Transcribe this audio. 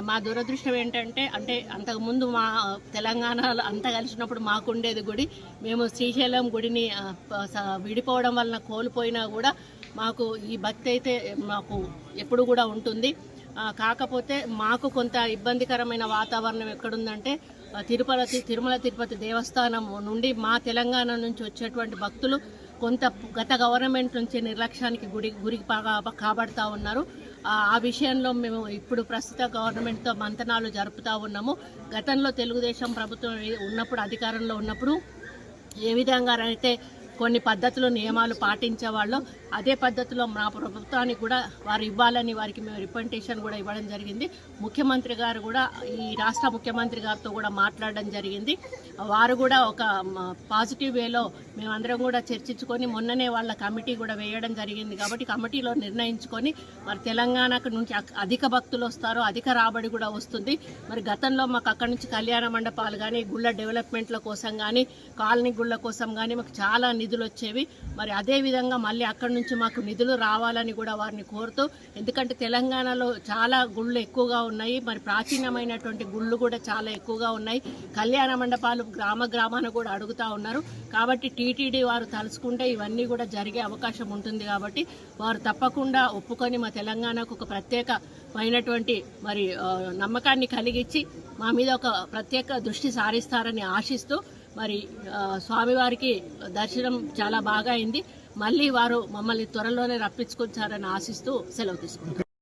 మా దురదృష్టం ఏంటంటే అంతకుముందు మా తెలంగాణలో అంతా కలిసినప్పుడు మాకుండేది గుడి. మేము శ్రీశైలం గుడిని విడిపోవడం వలన కోల్పోయినా కూడా మాకు ఈ భక్తి అయితే మాకు ఎప్పుడు కూడా ఉంటుంది. కాకపోతే మాకు కొంత ఇబ్బందికరమైన వాతావరణం ఎక్కడుందంటే తిరుమల తిరుపతి దేవస్థానం నుండి మా తెలంగాణ నుంచి వచ్చేటువంటి భక్తులు కొంత గత గవర్నమెంట్ నుంచి నిర్లక్ష్యానికి గురికి కాబడతా ఉన్నారు. ఆ విషయంలో మేము ఇప్పుడు ప్రస్తుత గవర్నమెంట్తో మంతనాలు జరుపుతూ ఉన్నాము. గతంలో తెలుగుదేశం ప్రభుత్వం ఉన్నప్పుడు అధికారంలో ఉన్నప్పుడు ఏ విధంగా అయితే కొన్ని పద్ధతులు నియమాలు పాటించేవాళ్ళు అదే పద్ధతిలో మా ప్రభుత్వానికి కూడా వారు ఇవ్వాలని వారికి మేము రిప్రజెంటేషన్ కూడా ఇవ్వడం జరిగింది. ముఖ్యమంత్రి గారు కూడా ఈ రాష్ట్ర ముఖ్యమంత్రి గారితో కూడా మాట్లాడడం జరిగింది. వారు కూడా ఒక పాజిటివ్ వేలో మేమందరం కూడా చర్చించుకొని మొన్ననే వాళ్ళ కమిటీ కూడా వేయడం జరిగింది. కాబట్టి కమిటీలో నిర్ణయించుకొని మరి తెలంగాణకు నుంచి అధిక భక్తులు వస్తారు, అధిక రాబడి కూడా వస్తుంది. మరి గతంలో మాకు అక్కడి నుంచి కళ్యాణ మండపాలు కానీ గుళ్ళ డెవలప్మెంట్ల కోసం కానీ కాలనీ గుళ్ళ కోసం కానీ మాకు చాలా నిధులు వచ్చేవి. మరి అదేవిధంగా మళ్ళీ అక్కడి నుంచి మాకు నిధులు రావాలని కూడా వారిని కోరుతూ, ఎందుకంటే తెలంగాణలో చాలా గుళ్ళు ఎక్కువగా ఉన్నాయి, మరి ప్రాచీనమైనటువంటి గుళ్ళు కూడా చాలా ఎక్కువగా ఉన్నాయి. కళ్యాణ మండపాలు గ్రామాన కూడా అడుగుతూ ఉన్నారు. కాబట్టి టీటీడీ వారు తలుచుకుంటే ఇవన్నీ కూడా జరిగే అవకాశం ఉంటుంది. కాబట్టి వారు తప్పకుండా ఒప్పుకొని మా తెలంగాణకు ఒక ప్రత్యేకమైనటువంటి మరి నమ్మకాన్ని కలిగించి మా మీద ఒక ప్రత్యేక దృష్టి సారిస్తారని ఆశిస్తూ మరి స్వామివారికి దర్శనం చాలా బాగా అయింది. మళ్ళీ వారు మమ్మల్ని త్వరలోనే రప్పించుకొచ్చారని ఆశిస్తూ సెలవు తీసుకుంటారు.